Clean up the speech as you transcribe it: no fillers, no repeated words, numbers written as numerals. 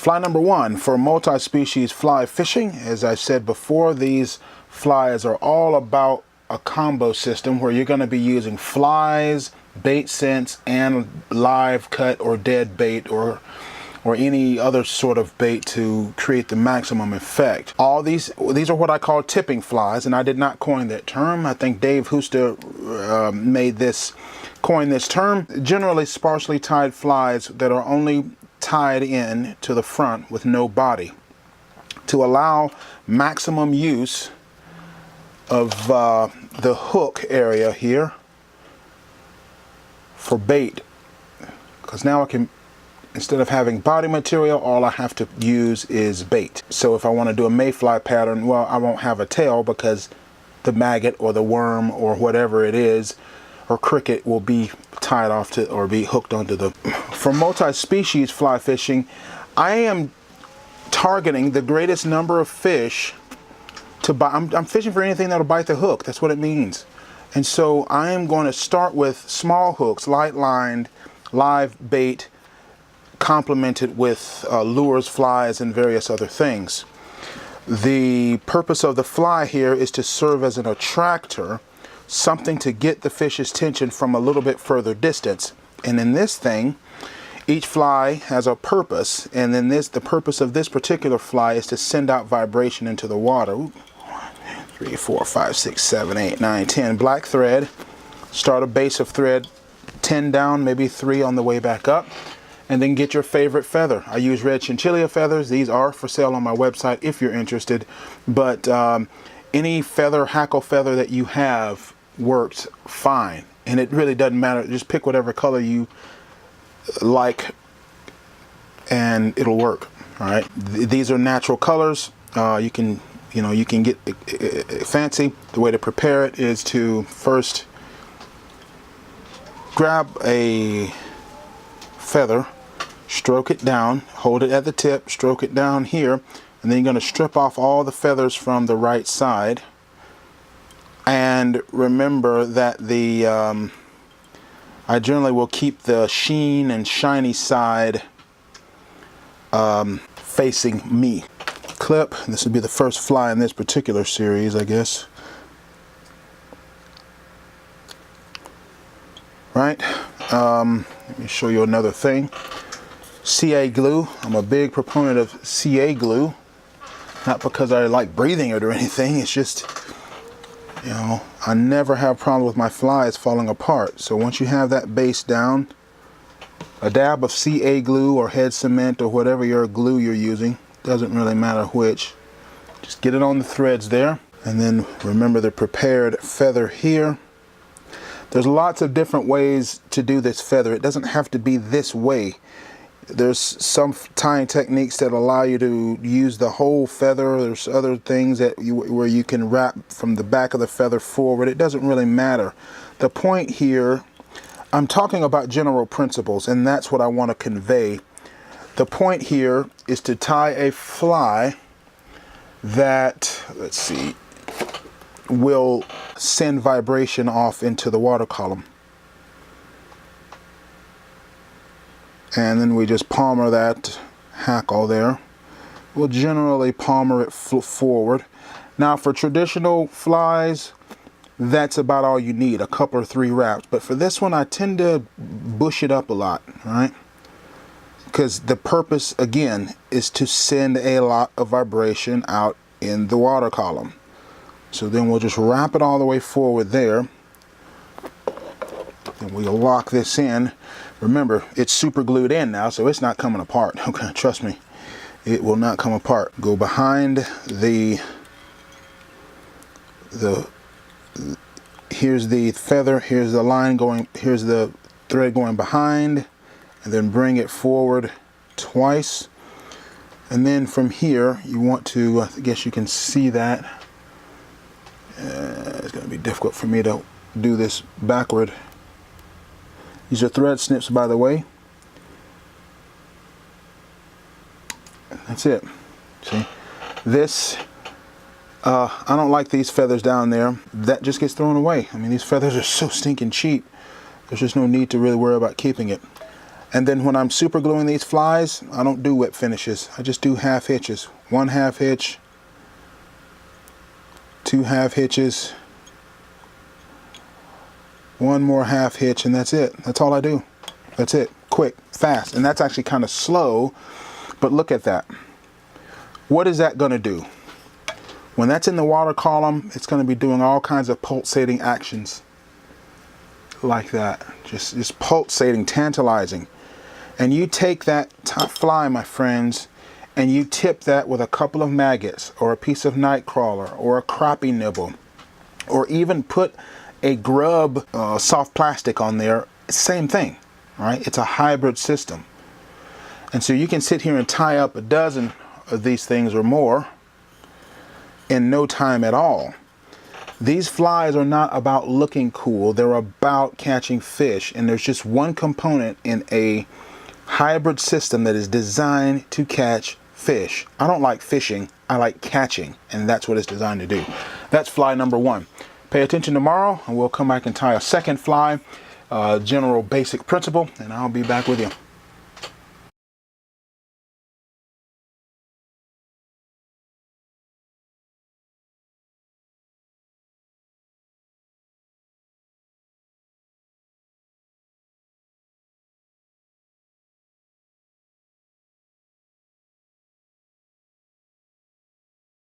Fly number one for multi-species fly fishing. As I said before, these flies are all about a combo system where you're going to be using flies, bait scents, and live cut or dead bait or any other sort of bait to create the maximum effect. All these are what I call tipping flies, and I did not coin that term. I think Dave Hooster coined this term. Generally sparsely tied flies that are only tied in to the front with no body to allow maximum use of the hook area here for bait, because now I can, instead of having body material, all I have to use is bait. So if I want to do a mayfly pattern, well, I won't have a tail because the maggot or the worm or whatever it is, or cricket, will be tied off to or be hooked onto the. For multi-species fly fishing, I am targeting the greatest number of fish to bite. I'm fishing for anything that'll bite the hook. That's what it means. And so I am going to start with small hooks, light lined, live bait, complemented with lures, flies, and various other things. The purpose of the fly here is to serve as an attractor, something to get the fish's attention from a little bit further distance. And in this thing, each fly has a purpose, and then the purpose of this particular fly is to send out vibration into the water. 1, 2, 3, 4, 5, 6, 7, 8, 9, 10. Black thread. Start a base of thread 10 down, maybe 3 on the way back up. And then get your favorite feather. I use red chinchilla feathers. These are for sale on my website if you're interested. But any feather, hackle feather that you have works fine. And it really doesn't matter. Just pick whatever color you like and it'll work. All right. These are natural colors. You can get fancy. The way to prepare it is to first grab a feather, stroke it down, hold it at the tip, stroke it down here, and then you're going to strip off all the feathers from the right side. And remember that I generally will keep the sheen and shiny side facing me. Clip. This would be the first fly in this particular series, I guess. Right. Let me show you another thing. CA glue. I'm a big proponent of CA glue. Not because I like breathing it or anything. It's just, I never have problems with my flies falling apart. So once you have that base down, a dab of CA glue or head cement or whatever your glue you're using, doesn't really matter which. Just get it on the threads there. And then remember the prepared feather here. There's lots of different ways to do this feather. It doesn't have to be this way. There's some tying techniques that allow you to use the whole feather. There's other things where you can wrap from the back of the feather forward. It doesn't really matter. The point here, I'm talking about general principles, and that's what I want to convey. The point here is to tie a fly that, let's see, will send vibration off into the water column. And then we just palmer that hackle there. We'll generally palmer it forward. Now for traditional flies, that's about all you need, a couple or 3 wraps. But for this one, I tend to bush it up a lot, right? Because the purpose, again, is to send a lot of vibration out in the water column. So then we'll just wrap it all the way forward there. Then we'll lock this in. Remember, it's super glued in now, so it's not coming apart. Okay, trust me, it will not come apart. Go behind here's the feather, here's the line going, here's the thread going behind, and then bring it forward twice. And then from here, you want to, I guess you can see that. It's going to be difficult for me to do this backward. These are thread snips, by the way. That's it. See? This, I don't like these feathers down there. That just gets thrown away. I mean, these feathers are so stinking cheap. There's just no need to really worry about keeping it. And then when I'm super gluing these flies, I don't do whip finishes. I just do half hitches. 1 half hitch, 2 half hitches, 1 more half hitch, and that's it. That's all I do. That's it. Quick, fast. And that's actually kind of slow, but look at that. What is that going to do? When that's in the water column, it's going to be doing all kinds of pulsating actions like that. Just pulsating, tantalizing. And you take that top fly, my friends, and you tip that with a couple of maggots or a piece of night crawler or a crappie nibble, or even put a grub soft plastic on there. Same thing, right? It's a hybrid system. And so you can sit here and tie up a dozen of these things or more in no time at all. These flies are not about looking cool. They're about catching fish. And there's just one component in a hybrid system that is designed to catch fish. I don't like fishing, I like catching, and that's what it's designed to do. That's fly number 1. Pay attention tomorrow, and we'll come back and tie a second fly, general basic principle, and I'll be back with you.